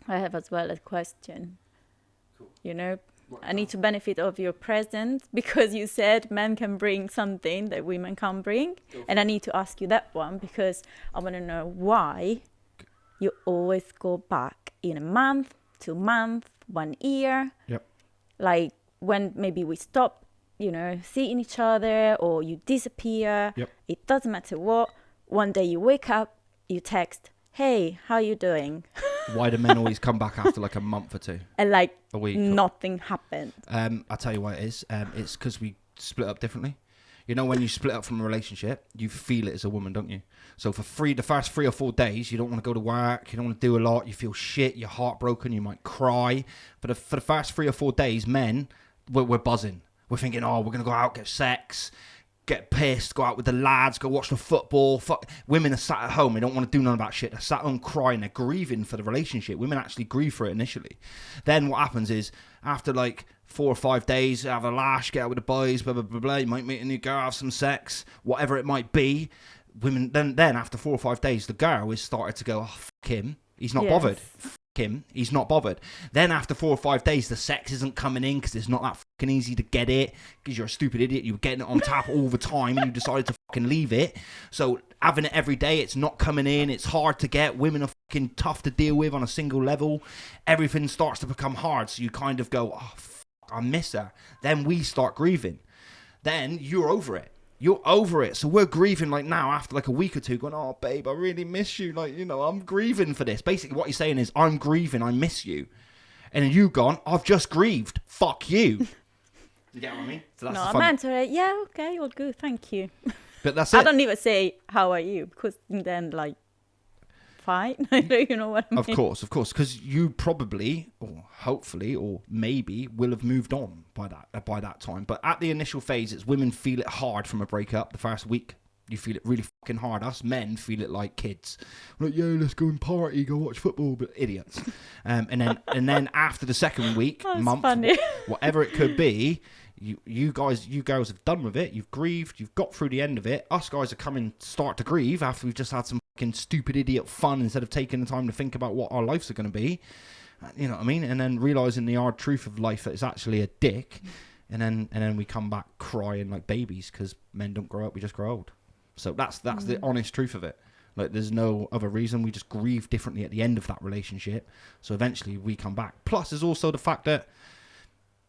I have as well a question. Cool. You know, What I need to benefit of your presence because you said men can bring something that women can't bring. And I need to ask you that one because I want to know why you always go back in a month, 2 months, 1 year. Yep. Like when maybe we stop, seeing each other or you disappear. Yep. It doesn't matter what. One day you wake up, you text, hey, how you doing? Why do men always come back after like a month or two? And like A week? nothing happened. I'll tell you why it is. It's because we split up differently. You know, when you split up from a relationship, you feel it as a woman, don't you? So for the first 3 or 4 days, you don't want to go to work. You don't want to do a lot. You feel shit. You're heartbroken. You might cry. For the first 3 or 4 days, men, we're buzzing. We're thinking, oh, we're going to go out, get sex, get pissed, go out with the lads, go watch the football. Women are sat at home. They don't want to do none of that shit. They're sat home crying. They're grieving for the relationship. Women actually grieve for it initially. Then what happens is, after like 4 or 5 days, have a lash, get out with the boys, blah, blah, blah, blah. You might meet a new girl, have some sex, whatever it might be. Women, then after 4 or 5 days, the girl is started to go, oh, fuck him. He's not bothered. Him, he's not bothered. Then after 4 or 5 days, the sex isn't coming in because it's not that fucking easy to get it because you're a stupid idiot. You were getting it on tap all the time and you decided to fucking leave it. So having it every day, it's not coming in. It's hard to get. Women are fucking tough to deal with on a single level. Everything starts to become hard. So you kind of go, oh, fuck, I miss her. Then we start grieving. Then you're over it. You're over it. So we're grieving like now after like a week or two going, oh, babe, I really miss you. Like, I'm grieving for this. Basically what he's saying is, I'm grieving. I miss you. And then you gone, I've just grieved. Fuck you. You get what I mean? So that's No, I'm answering, yeah, okay, all good, thank you. But that's it. I don't even say, how are you? Because then, like, fine. You know what I mean? Of course. Because you probably, or hopefully, or maybe will have moved on by that time. But at the initial phase, it's women feel it hard from a breakup. The first week, you feel it really fucking hard. Us men feel it like kids. We're like, yeah, let's go and party, go watch football, but idiots. And then after the second week, month, funny. whatever it could be, you girls have done with it. You've grieved. You've got through the end of it. Us guys are start to grieve after we've just had some fucking stupid idiot fun instead of taking the time to think about what our lives are going to be. You know what I mean? And then realizing the hard truth of life that it's actually a dick. And then we come back crying like babies because men don't grow up. We just grow old. So that's the honest truth of it. Like, there's no other reason. We just grieve differently at the end of that relationship. So eventually we come back. Plus, there's also the fact that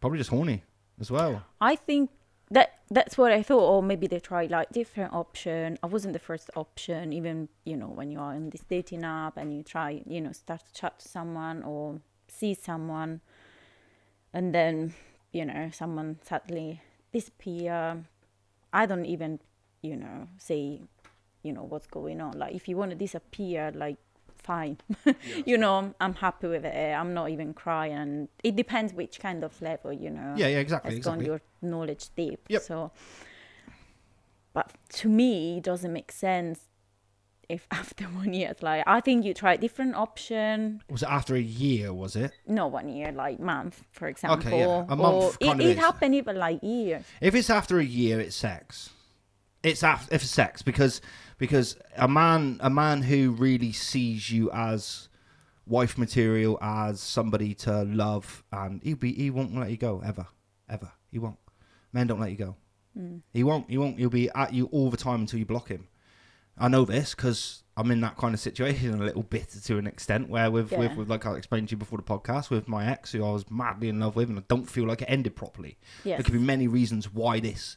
probably just horny as well. I think that's what I thought. Or maybe they tried like different option. I wasn't the first option. Even, when you are in this dating app and you try, start to chat to someone or see someone. And then, someone suddenly disappear. I don't even, say, what's going on. Like, if you want to disappear, like, fine. Yeah, I'm happy with it. I'm not even crying. It depends which kind of level, Yeah, exactly. It's on your knowledge deep. Yep. So, but to me, it doesn't make sense if after 1 year, it's like, I think you try different option. Was it after a year, was it? No, 1 year, like month, for example. Okay, yeah. A month or it happened even like year. If it's after a year, it's sex. If it's sex, because a man who really sees you as wife material, as somebody to love, and he won't let you go ever. He won't. Men don't let you go. He won't. He'll be at you all the time until you block him. I know this because I'm in that kind of situation a little bit to an extent where with like I explained to you before the podcast, with my ex who I was madly in love with, and I don't feel like it ended properly. Yes. There could be many reasons why this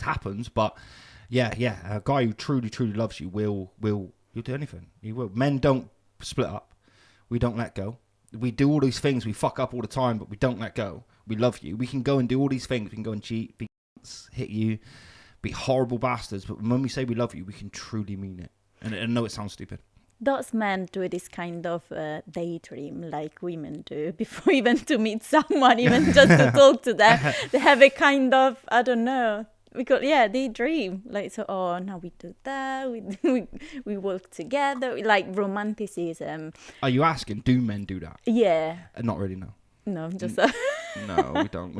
happens, but yeah, a guy who truly loves you will do anything. He will. Men don't split up. We don't let go. We do all these things. We fuck up all the time, but we don't let go. We love you. We can go and do all these things. We can go and cheat, hit you, be horrible bastards. But when we say we love you, we can truly mean it. And I know it sounds stupid. Does men do this kind of daydream like women do before even to meet someone, even just to talk to them? They have a kind of, I don't know, because they dream like, so now we do that, we work together, like romanticism. Are you asking, do men do that? Yeah. Not really, no. No, just no, we don't.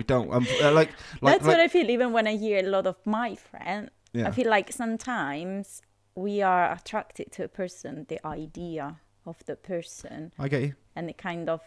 That's what I feel. Even when I hear a lot of my friends, I feel like sometimes we are attracted to a person, the idea of the person, I get you. and it kind of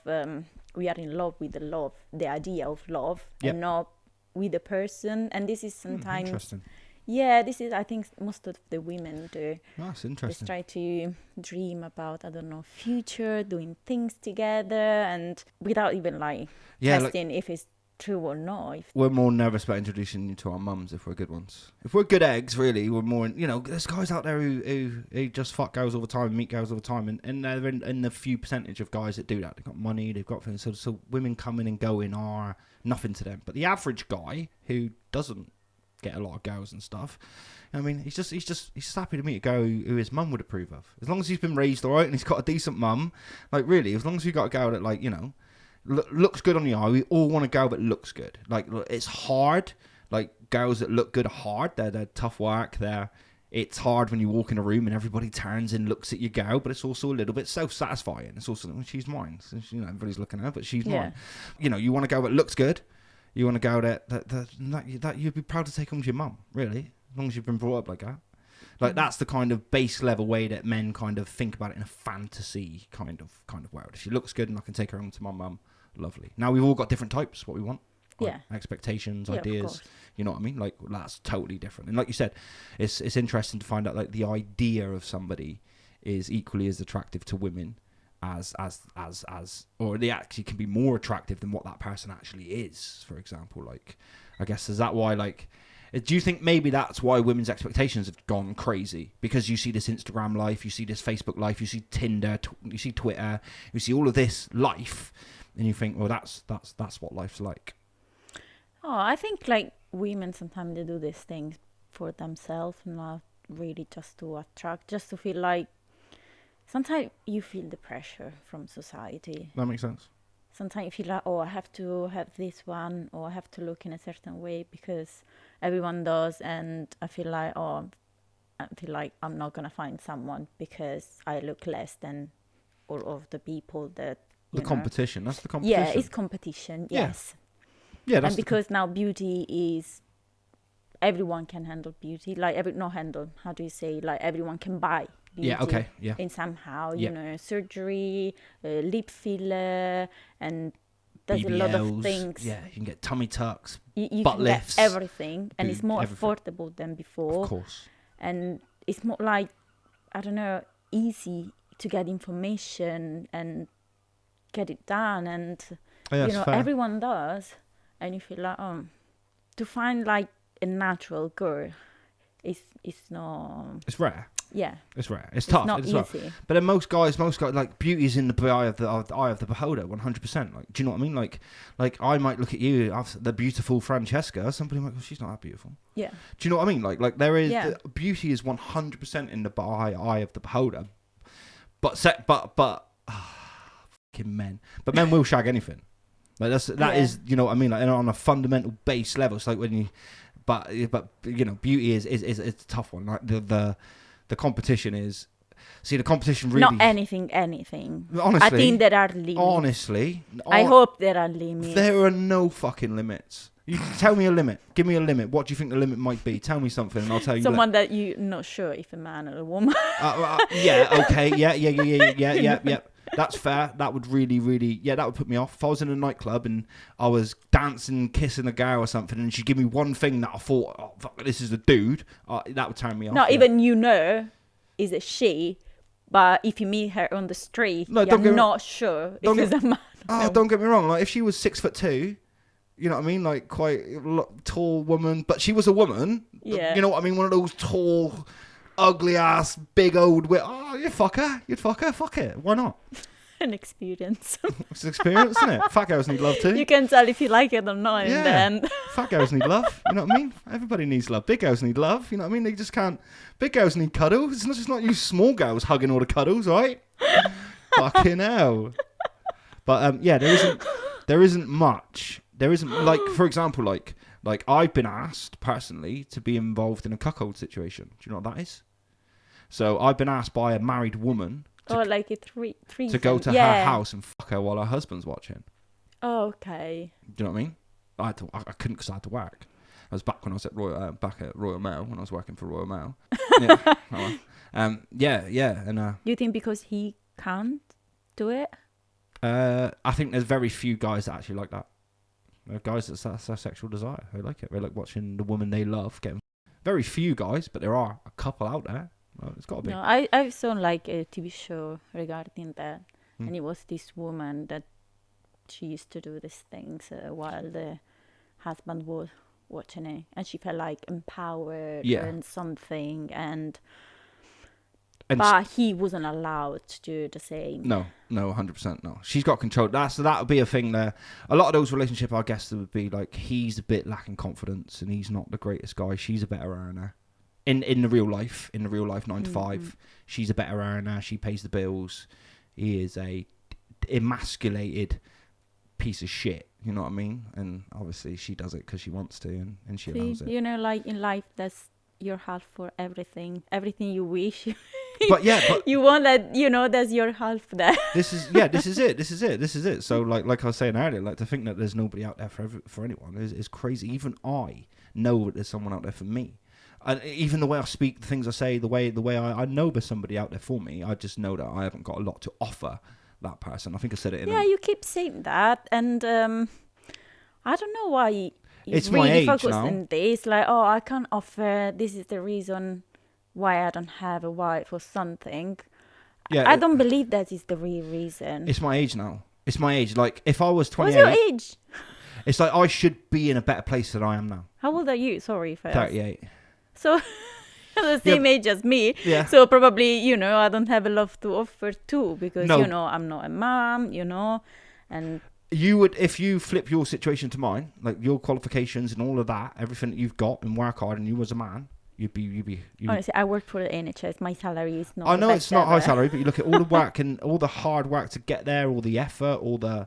we are in love with the idea of love, Yep. and not with the person. And this is sometimes, Interesting. yeah, this is, I think most of the women do. That's They interesting. try to dream about, I don't know, future, doing things together, and without even like Yeah, like, testing if it's true or not. we're more nervous about introducing you to our mums if we're good ones. If we're good eggs, really, we're more, there's guys out there who just fuck girls all the time, meet girls all the time, and they're in the few percentage of guys that do that. They've got money, they've got things, so women coming and going are nothing to them. But the average guy who doesn't get a lot of girls and stuff, I mean, he's just happy to meet a girl who his mum would approve of. As long as he's been raised all right and he's got a decent mum, like really, as long as you got a girl that like, looks good on the eye. We all want a girl that looks good. Like, it's hard. Like, girls that look good are hard. They're tough work. It's hard when you walk in a room and everybody turns and looks at your girl, but it's also a little bit self-satisfying. It's also, well, she's mine. So, everybody's looking at her, but she's mine. You want a girl that looks good. You want a girl that you'd be proud to take home to your mum, really, as long as you've been brought up like that. Like, that's the kind of base level way that men kind of think about it in a fantasy kind of world. If she looks good and I can take her home to my mum, lovely. Now, we've all got different types, what we want. Yeah. Expectations, Yeah, ideas. You know what I mean? Like, that's totally different. And like you said, it's interesting to find out, like, the idea of somebody is equally as attractive to women as or they actually can be more attractive than what that person actually is, for example. Like, I guess, is that why, like, do you think maybe that's why women's expectations have gone crazy? Because you see this Instagram life, you see this Facebook life, you see Tinder, you see Twitter, you see all of this life, and you think, well, that's what life's like. Oh, I think like women sometimes they do these things for themselves, not really just to attract, just to feel like. Sometimes you feel the pressure from society. That makes sense. Sometimes you feel like, oh, I have to have this one, or I have to look in a certain way because everyone does, and I feel like, I'm not gonna find someone because I look less than all of the people that. The competition. That's the competition. Yeah, it's competition. Yeah. Yes. Yeah, that's and because now beauty is, everyone can handle beauty. Like how do you say? Like everyone can buy beauty. Yeah. Okay. Yeah. In somehow, Yeah. surgery, lip filler, and there's a lot of things. Yeah, you can get tummy tucks, You butt can lifts, get everything, and it's more everything. affordable than before. Of course. And it's more like, I don't know, easy to get information and get it done, and Fair. everyone does, and you feel like, to find like a natural girl is not. It's rare. Yeah. It's rare. It's tough. Not It's easy. tough. But then most guys, like, beauty is in the eye of the beholder, 100%. Like, do you know what I mean? Like I might look at you, the beautiful Francesca. Somebody might go, she's not that beautiful. Yeah. Do you know what I mean? Like there is, Yeah. beauty is 100% in the eye of the beholder. But fucking men. But men will shag anything. Like that is, you know what I mean? Like, on a fundamental base level. It's like when you, but beauty is a tough one. Like the competition is. See, the competition really. Not anything. Honestly, I think there are limits. Honestly, I hope there are limits. There are no fucking limits. You tell me a limit. Give me a limit. What do you think the limit might be? Tell me something, and I'll tell you. Someone that you're not sure if a man or a woman. Yeah. Okay. Yeah. That's fair. That would really, that would put me off. If I was in a nightclub and I was dancing, kissing a girl or something, and she'd give me one thing that I thought, oh, fuck, this is a dude, that would turn me off. Not even is a she, but if you meet her on the street, you're not sure if it's a man. Oh, don't get me wrong. Like, if she was 6'2", you know what I mean? Like, quite tall woman, but she was a woman. Yeah. You know what I mean? One of those tall, ugly ass, big old. You'd fuck her. Fuck it. Why not? An experience. It's an experience, isn't it? Fat girls need love too. You can tell if you like it or not. Yeah. And then Fat girls need love. You know what I mean? Everybody needs love. Big girls need love. You know what I mean? They just can't. Big girls need cuddles. It's not you small girls hugging all the cuddles, right? Fucking hell. But there isn't much. There isn't, like, for example, like I've been asked personally to be involved in a cuckold situation. Do you know what that is? So I've been asked by a married woman like a three to go to her house and fuck her while her husband's watching. Oh, okay. Do you know what I mean? I couldn't because I had to work. I was back when I was at Royal Mail when I was working for Royal Mail. Yeah. And Do you think because he can't do it? I think there's very few guys that actually like that. There are guys that's their sexual desire. They like it. They like watching the woman they love getting. Very few guys, but there are a couple out there. Well, it's got to be. No, I've seen like a TV show regarding that, Hmm. and it was this woman that she used to do these things while the husband was watching it, and she felt like empowered Yeah. and something, And but he wasn't allowed to do the same. no, 100% no. She's got control. That would be a thing there. A lot of those relationships, I guess, there would be like he's a bit lacking confidence and he's not the greatest guy. She's a better earner. In the real life, 9 to 5, she's a better earner. She pays the bills. He is a emasculated piece of shit. You know what I mean? And obviously she does it because she wants to and she allows it. You know, like in life, there's your half for everything you wish. But you want that, you know, there's your half there. this is it. So like I was saying earlier, like to think that there's nobody out there for anyone is crazy. Even I know that there's someone out there for me. And even the way I speak, the things I say, the way I know there's somebody out there for me. I just know that I haven't got a lot to offer that person. I think I said it in you keep saying that, and I don't know why you It's my really age focus now. on this. Like, oh, I can't offer. This is the reason why I don't have a wife or something. Yeah, I don't believe that is the real reason. It's my age now. It's my age. Like if I was What's 28, your age? it's like I should be in a better place than I am now. How old are you? Sorry, first. 38. So the same age as me. Yeah. So probably, you know, I don't have a lot to offer too because, No. you know, I'm not a mom, you know, and You would, if you flip your situation to mine, like your qualifications and all of that, everything that you've got and work hard, and you as a man, you'd be. honestly, I work for the NHS. My salary is not. I the know best it's not high ever. salary, but you look at all the work and all the hard work to get there, all the effort, all the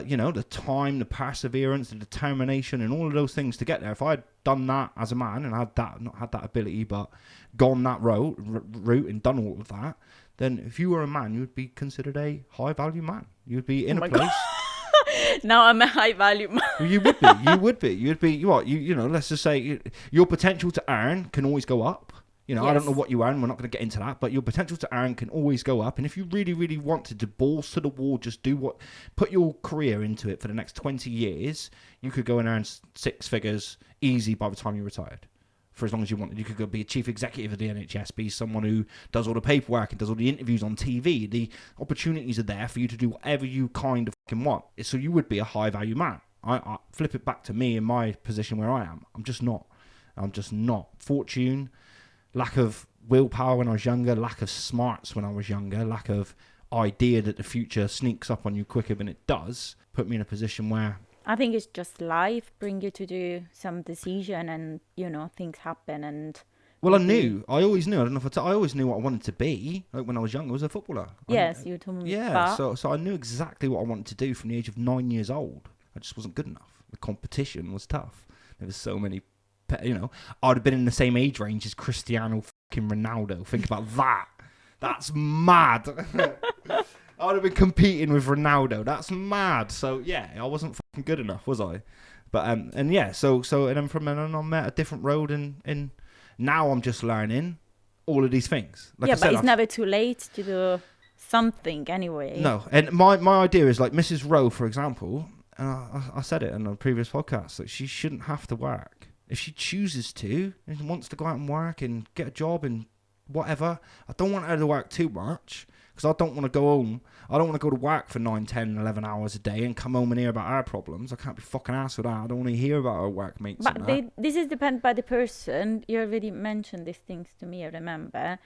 you know, the time, the perseverance, the determination, and all of those things to get there. If I had done that as a man and not had that ability, but gone that route and done all of that, then if you were a man, you would be considered a high value man. You'd be in Oh a my place. Now I'm a high value man. You would be. You'd be what? You know. Let's just say your potential to earn can always go up. You know, I don't know Yes. what you earn. We're not going to get into that, but your potential to earn can always go up. And if you really, really wanted to balls to the wall, just put your career into it for the next 20 years, you could go and earn 6 figures easy by the time you retired. For as long as you wanted, you could go be a chief executive of the NHS, be someone who does all the paperwork and does all the interviews on TV. The opportunities are there for you to do whatever you kind of fucking want. So you would be a high value man. I flip it back to me in my position where I am. I'm just not. Fortune, lack of willpower when I was younger, lack of smarts when I was younger, lack of idea that the future sneaks up on you quicker than it does, put me in a position where I think it's just life bring you to do some decision, and you know things happen. And well, I maybe- knew. I always knew. I don't know if I always knew what I wanted to be. Like when I was young, I was a footballer. Yes, you told me. Yeah. but So I knew exactly what I wanted to do from the age of 9 years old. I just wasn't good enough. The competition was tough. There was so many. You know, I'd have been in the same age range as Cristiano fucking Ronaldo. Think about that. That's mad. I'd have been competing with Ronaldo. That's mad. So yeah, I wasn't fucking good enough, was I? But and yeah, so and then from then on, I met a different road, and now I'm just learning all of these things. Like yeah, I said, but it's never too late to do something anyway. No, and my idea is like Mrs. Rowe, for example. And I said it in a previous podcast that she shouldn't have to work if she chooses to and wants to go out and work and get a job and whatever. I don't want her to work too much. Because I don't want to go home. I don't want to go to work for 9, 10, 11 hours a day and come home and hear about our problems. I can't be fucking asked with that. I don't want to hear about our workmates. But and that. this is depend by the person. You already mentioned these things to me, I remember.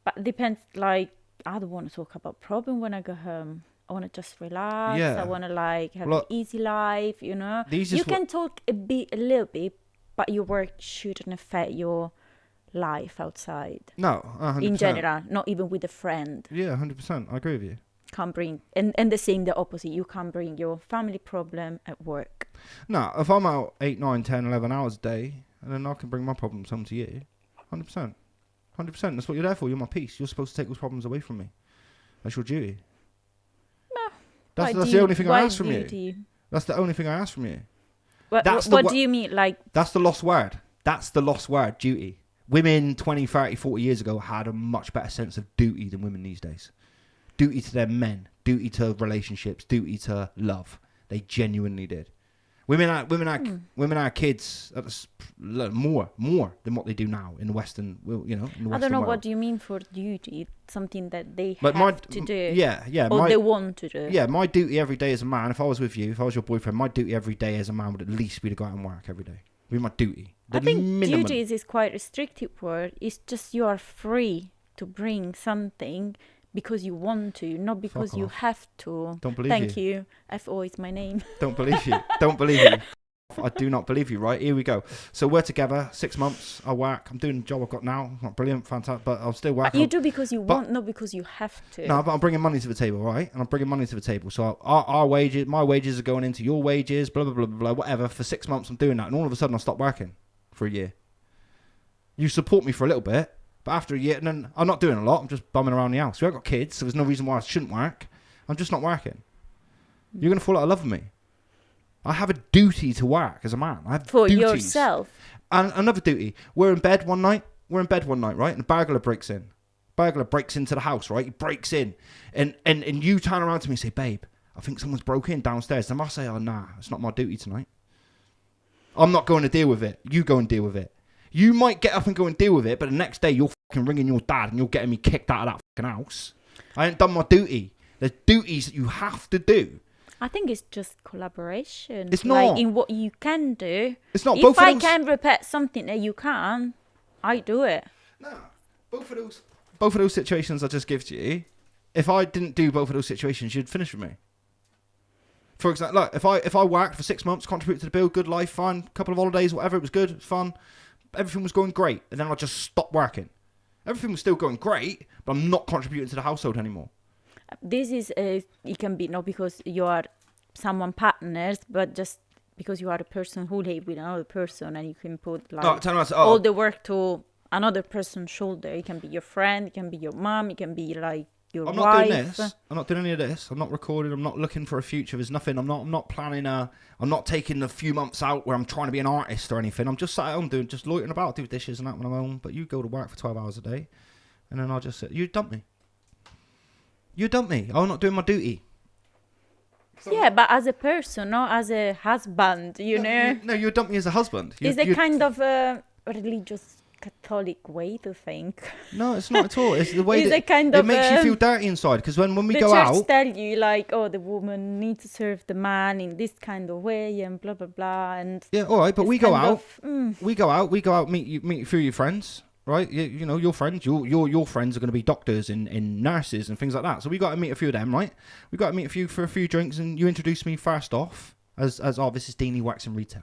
But depends, like, I don't want to talk about problem when I go home. I want to just relax. Yeah. I want to, like, have Look, an easy life, you know. These You is can talk a little bit, but your work shouldn't affect your life outside. No, 100%. In general, not even with a friend. Yeah, 100%. I agree with you. Can't bring, and the same, the opposite. You can't bring your family problem at work. No, if I'm out 8, 9, 10, 11 hours a day, and then I can bring my problems home to you, 100%. 100%. That's what you're there for. You're my peace. You're supposed to take those problems away from me. That's your duty. No. That's the only thing I ask from you. duty? That's the only thing I ask from you. What That's do the you mean? Like, That's the lost word. That's the lost word, duty. Women 20, 30, 40 years ago had a much better sense of duty than women these days. duty to their men, duty to relationships, duty to love. They genuinely did. Women are kids more than what they do now in the Western, in the Western I don't know world. what do you mean for duty. Something that they But have to do. Yeah. Or they want to do. Yeah, my duty every day as a man, if I was with you, if I was your boyfriend, my duty every day as a man would at least be to go out and work every day. It'd be my duty. I think minimum. duty is quite a restrictive word. It's just you are free to bring something because you want to, not because you have to. Don't believe Thank you. FO is my name. Don't believe you. Don't believe you. I do not believe you, right? Here we go. So we're together, 6 months, I work. I'm doing the job I've got now. Not brilliant, fantastic, but I'll still work. You do because you want, not because you have to. No, but I'm bringing money to the table, right? And I'm bringing money to the table. So our wages, my wages are going into your wages, blah, blah, blah, blah, whatever. For 6 months, I'm doing that. And all of a sudden, I stop working for a year. You support me for a little bit, but after a year, and then I'm not doing a lot. I'm just bumming around the house. We've got kids, so there's no reason why I shouldn't work. I'm just not working. You're going to fall out of love with me. I have a duty to work as a man. I have for duties. yourself. And another duty. We're in bed one night, right? And a burglar breaks in. Burglar breaks into the house, right? He breaks in. And you turn around to me and say, babe, I think someone's broke in downstairs. And I say, oh, nah, it's not my duty tonight. I'm not going to deal with it. You go and deal with it. You might get up and go and deal with it, but the next day you're fucking ringing your dad and you're getting me kicked out of that fucking house. I ain't done my duty. There's duties that you have to do. I think it's just collaboration. It's not. Like in what you can do. It's not. If I can repair something that you can, I do it. No. Both of those situations I just give to you, if I didn't do both of those situations, you'd finish with me. For example, like if I worked for 6 months, contributed to the bill, good life, fun, couple of holidays, whatever, it was good, it was fun, everything was going great, and then I just stopped working. Everything was still going great, but I'm not contributing to the household anymore. This is it can be not because you are someone partners, but just because you are a person who live with another person, and you can put like all the work to another person's shoulder. It can be your friend, it can be your mom, it can be like your wife. I'm not doing this. I'm not doing any of this. I'm not recording. I'm not looking for a future. There's nothing. I'm not planning I'm not taking a few months out where I'm trying to be an artist or anything. I'm just sat at home just loitering about, do dishes and that when I'm home. But you go to work for 12 hours a day, and then I'll just sit. You dump me. I'm not doing my duty. Yeah, but as a person, not as a husband, you know. You dump me as a husband. It's a kind of a religious Catholic way to think. No, it's not at all. It's the way it's that a kind of, it makes you feel dirty inside. Because when we go out, the church tell you like, oh, the woman needs to serve the man in this kind of way and blah blah blah. And yeah, all right, but we go out. We go out. Meet you through your friends. Right, you know your friends. Your friends are going to be doctors and nurses and things like that. So we got to meet a few of them, right? We got to meet a few for a few drinks, and you introduce me first off as this is Deanie Wax and Retail.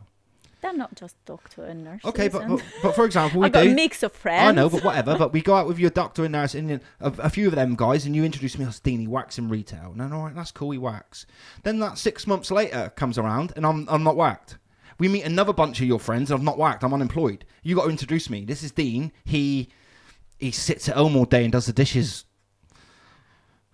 They're not just doctor and nurses. Okay, but for example, we I've got a mix of friends. I know, but whatever. But we go out with your doctor and nurse and a few of them guys, and you introduce me as Deanie Wax and Retail. And then, all right, that's cool. He wax. Then that 6 months later comes around, and I'm not whacked. We meet another bunch of your friends. I've not worked. I'm unemployed. You got to introduce me. This is Dean. He sits at home all day and does the dishes.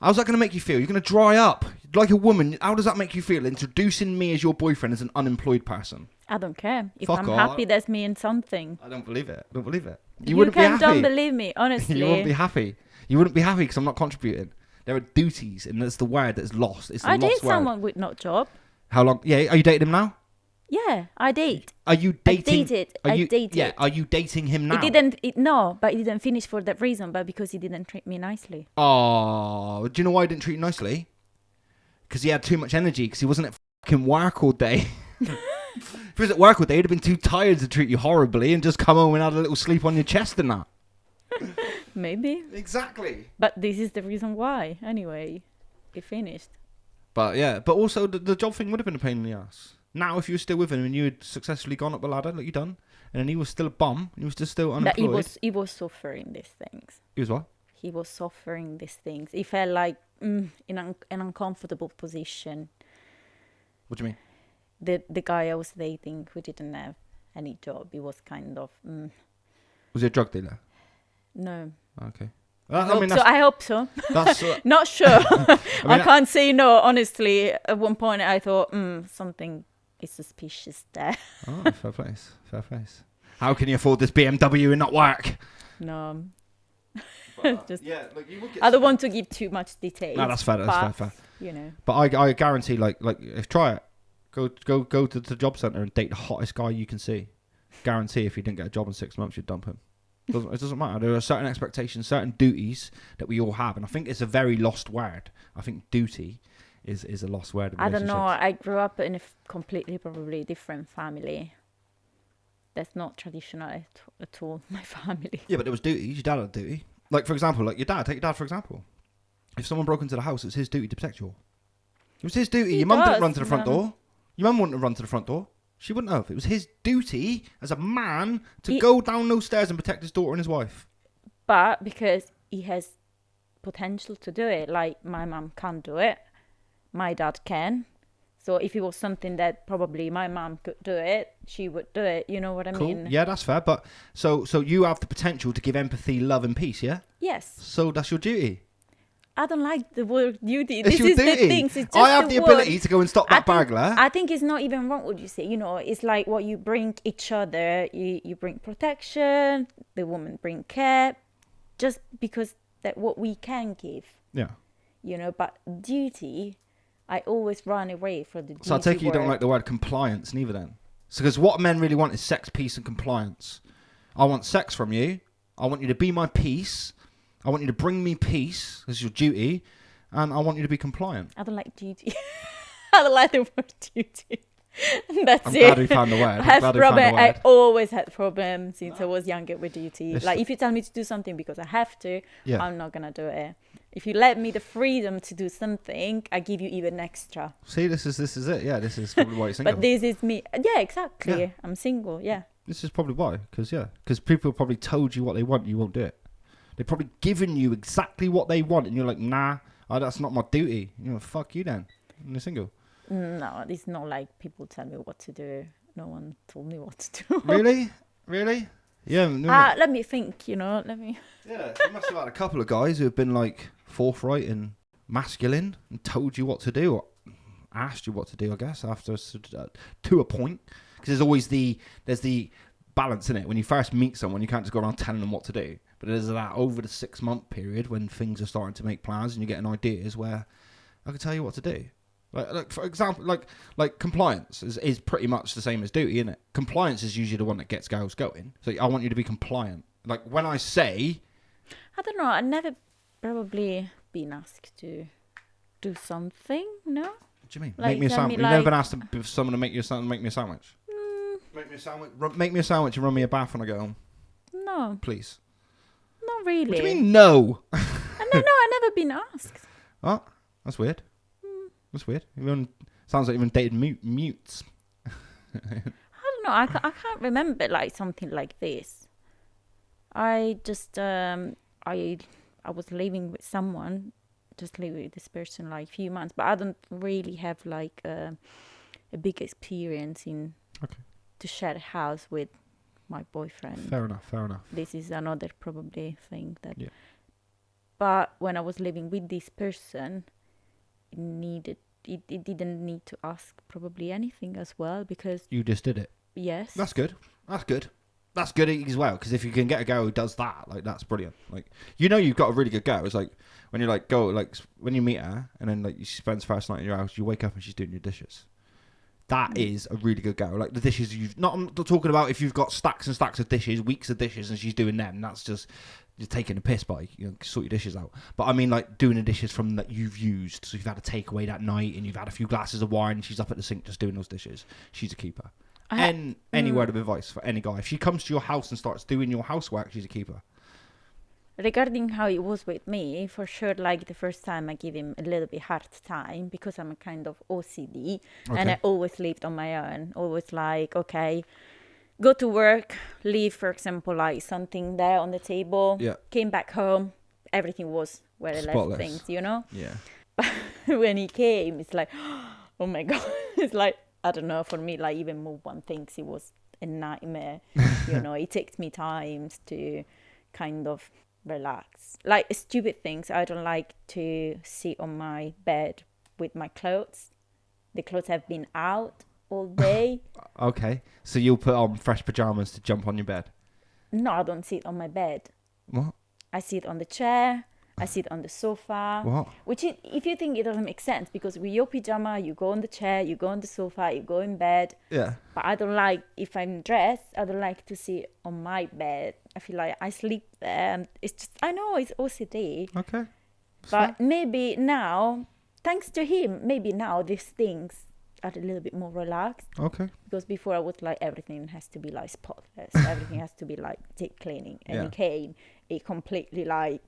How's that going to make you feel? You're going to dry up like a woman. How does that make you feel? Introducing me as your boyfriend as an unemployed person. I don't care. If Fuck I'm off. happy, that's means something. I don't believe it. You wouldn't be happy. Don't believe me, honestly. You wouldn't be happy. You wouldn't be happy because I'm not contributing. There are duties, and that's the word that's lost. It's the I lost date word. someone with no job. How long? Yeah, are you dating him now? Yeah, I date. Are you dating? I dated. Yeah, are you dating him now? No, but it didn't finish for that reason, but because he didn't treat me nicely. Oh, do you know why he didn't treat you nicely? Because he had too much energy, because he wasn't at fucking work all day. If he was at work all day, he'd have been too tired to treat you horribly and just come home and had a little sleep on your chest and that. Maybe. Exactly. But this is the reason why. Anyway, it finished. But yeah, but also the job thing would have been a pain in the ass. Now, if you were still with him and you had successfully gone up the ladder like you done, and then he was still a bum, he was just still unemployed. That he was suffering these things. He was what? He was suffering these things. He felt like in an uncomfortable position. What do you mean? The guy I was dating who didn't have any job, he was kind of... Was he a drug dealer? No. Okay. I hope so. That's not sure. I can't say no. Honestly, at one point I thought, something is suspicious there. Oh, fair place. How can you afford this BMW and not work? No. Just, yeah, like you would get. I don't want to give too much details. No, that's fair. That's fair. You know. But I guarantee, like if try it, go to the job centre and date the hottest guy you can see. Guarantee if you didn't get a job in 6 months, you'd dump him. It doesn't matter. There are certain expectations, certain duties that we all have, and I think it's a very lost word. I think duty is a lost word. I don't know. I grew up in a completely, probably different family. That's not traditional at all. My family. Yeah, but there was duties. Your dad had a duty. Like for example, like your dad. Take your dad for example. If someone broke into the house, it was his duty to protect you all. It was his duty. Your mum didn't run to the front door. Your mum wouldn't have run to the front door. She wouldn't have. It was his duty as a man to go down those stairs and protect his daughter and his wife. But because he has potential to do it, like my mum can't do it, my dad can. So if it was something that probably my mum could do it, she would do it. You know what I mean? Yeah, that's fair. But so you have the potential to give empathy, love, and peace. Yeah. Yes. So that's your duty. I don't like the word duty. It's This your is duty. the thing. It's just I have the word. ability to go and stop that burglar. I think it's not even wrong what you say. You know, it's like what you bring each other. You bring protection. The woman bring care. Just because that what we can give. Yeah. You know, but duty, I always run away from the duty. So I take it you don't word. like the word compliance neither then. So because what men really want is sex, peace, and compliance. I want sex from you. I want you to be my peace. I want you to bring me peace as your duty, and I want you to be compliant. I don't like duty. I don't like the word duty. That's I'm it. glad we found the word. I always had problems since I was younger with duty. It's like if you tell me to do something because I have to, Yeah. I'm not gonna do it. If you let me the freedom to do something, I give you even extra. See, this is it. Yeah, this is probably why you're single. But this is me. Yeah, exactly. Yeah. I'm single. Yeah. This is probably why. Because people probably told you what they want, you won't do it. They've probably given you exactly what they want, and you're like, nah, that's not my duty. You know, fuck you then. And you're single. No, it's not like people tell me what to do. No one told me what to do. Really? Yeah. No. Let me think. You know, let me. Yeah, you must have had a couple of guys who have been like forthright and masculine and told you what to do, or asked you what to do, I guess, after to a point. Because there's the balance in it. When you first meet someone, you can't just go around telling them what to do. But there's that over the 6 month period when things are starting to make plans and you're getting ideas where I can tell you what to do. Like for example, like compliance is pretty much the same as duty, isn't it? Compliance is usually the one that gets girls going. So I want you to be compliant. Like when I say, I don't know. I've never probably been asked to do something. No. what do you mean? Like, Make me a tell sandwich. me, You've never like- been asked someone to make me a sandwich. Make me a sandwich. Make me a sandwich and run me a bath when I go home, No, please. not really. What do you mean no? No, I've never been asked. Oh, that's weird. That's weird. Sounds like you've been dated mutes. I don't know. I can't remember like something like this. I just I was living with someone, just living with this person like a few months, but I don't really have like a big experience in to share a house with my boyfriend. Fair enough. This is another probably thing that. Yeah. But when I was living with this person, it didn't need to ask probably anything as well because You just did it. yes. That's good. That's good as well, because if you can get a girl who does that, like that's brilliant. Like you've got a really good girl. It's like when you like go like when you meet her and then like she spends first night in your house, you wake up and she's doing your dishes. That is a really good girl. Like the dishes I'm not talking about if you've got stacks and stacks of dishes, weeks of dishes, and she's doing them. That's just you're taking a piss by, sort your dishes out. But I mean like doing the dishes from that you've used. So you've had a takeaway that night and you've had a few glasses of wine and she's up at the sink just doing those dishes. She's a keeper. Any word of advice for any guy. If she comes to your house and starts doing your housework, she's a keeper. Regarding how it was with me, for sure, like the first time I give him a little bit hard time because I'm a kind of OCD and I always lived on my own. Always like, okay, go to work, leave, for example, like something there on the table. Yeah. Came back home, everything was where I Spotless. left things, you know? Yeah. When he came, it's like, oh my God. It's like, I don't know, for me, like even move one thing, it was a nightmare. It takes me time to kind of relax. Like stupid things. I don't like to sit on my bed with my clothes. The clothes have been out all day. Okay. So you'll put on fresh pajamas to jump on your bed? No, I don't sit on my bed. What? I sit on the chair, I sit on the sofa. What? Which, if you think it doesn't make sense, because with your pyjama, you go on the chair, you go on the sofa, you go in bed. Yeah. But I don't like, if I'm dressed, I don't like to sit on my bed. I feel like I sleep there, and it's just, I know it's OCD. Okay. But maybe now, thanks to him, maybe now these things are a little bit more relaxed. Okay. Because before I was like, everything has to be like spotless. Everything has to be like deep cleaning. And he came, he completely like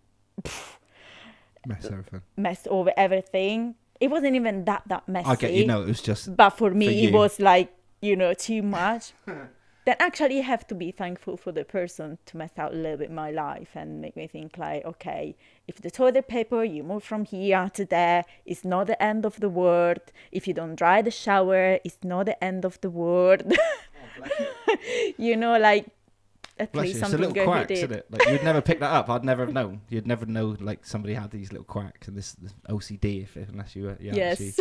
messed over everything. It wasn't even that messy. I get it was just. But for me, it was like, too much. Then actually you have to be thankful for the person to mess out a little bit my life and make me think like, okay, if the toilet paper, you move from here to there, it's not the end of the world. If you don't dry the shower, it's not the end of the world. Like, at least It's a something little good quacks, he did. isn't it? Like, you'd never pick that up. I'd never have known. You'd never know, like, somebody had these little quacks and this OCD unless you actually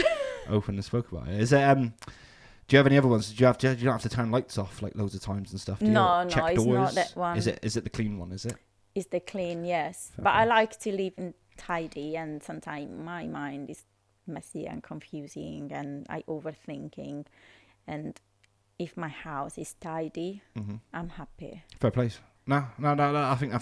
open and spoke about it. Is it, do you have any other ones? You don't have to turn lights off like loads of times and stuff. Do you No, check it's doors? not that one. Is it the clean one? Is it? It's the clean, yes. Fair But I enough. like to live in tidy, and sometimes my mind is messy and confusing, and I overthinking. And if my house is tidy, I'm happy. Fair place. No. I think I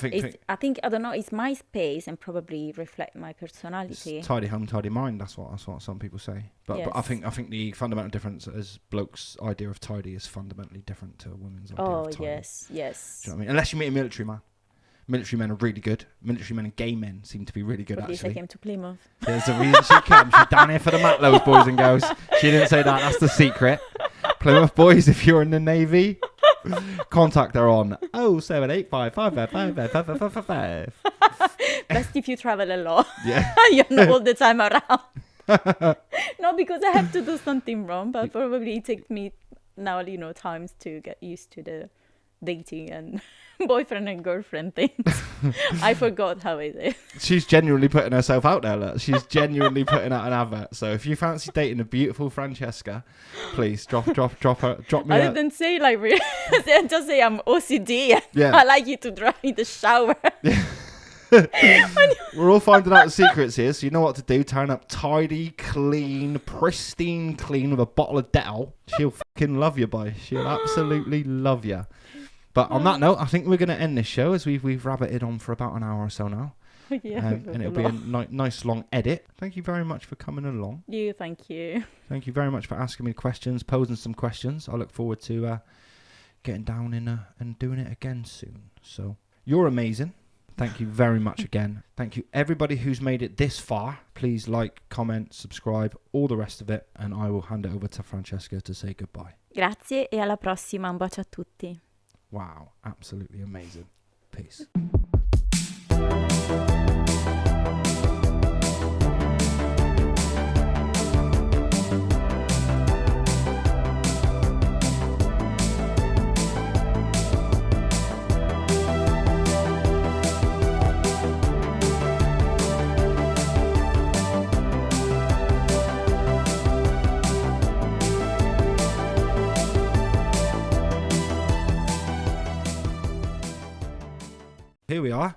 think I don't know. It's my space and probably reflect my personality. it's tidy home, tidy mind. That's what some people say. But I think the fundamental difference is blokes' idea of tidy is fundamentally different to a woman's idea of tidy. Yes. Do you know what I mean? Unless you meet a military man. Military men are really good. Military men and gay men seem to be really good, At least I actually. came to Plymouth. There's a reason she came. She's down here for the Matlows, boys and girls. She didn't say that. That's the secret. Plymouth boys, if you're in the Navy, contact her on 07855555555. Best if you travel a lot. Yeah. You're not all the time around. Not because I have to do something wrong, but probably it takes me now, times to get used to the dating and boyfriend and girlfriend things. I forgot how it is. She's genuinely putting herself out there. Look. She's genuinely putting out an advert. So if you fancy dating a beautiful Francesca, please drop me. I didn't say like really. I just say I'm OCD. Yeah. I like you to dry in the shower. We're all finding out the secrets here, so you know what to do. Turn up tidy, clean, pristine clean with a bottle of Dettol. She'll fucking love you, boy. She'll absolutely love you. But on that note, I think we're going to end this show as we've rabbited on for about an hour or so now. Yeah, and it'll be a nice long edit. Thank you very much for coming along. Thank you. Thank you very much for asking me questions, posing some questions. I look forward to getting down in and doing it again soon. So you're amazing. Thank you very much again. Thank you everybody who's made it this far. Please like, comment, subscribe, all the rest of it. And I will hand it over to Francesca to say goodbye. Grazie e alla prossima. Un bacio a tutti. Wow, absolutely amazing. Peace. Here we are.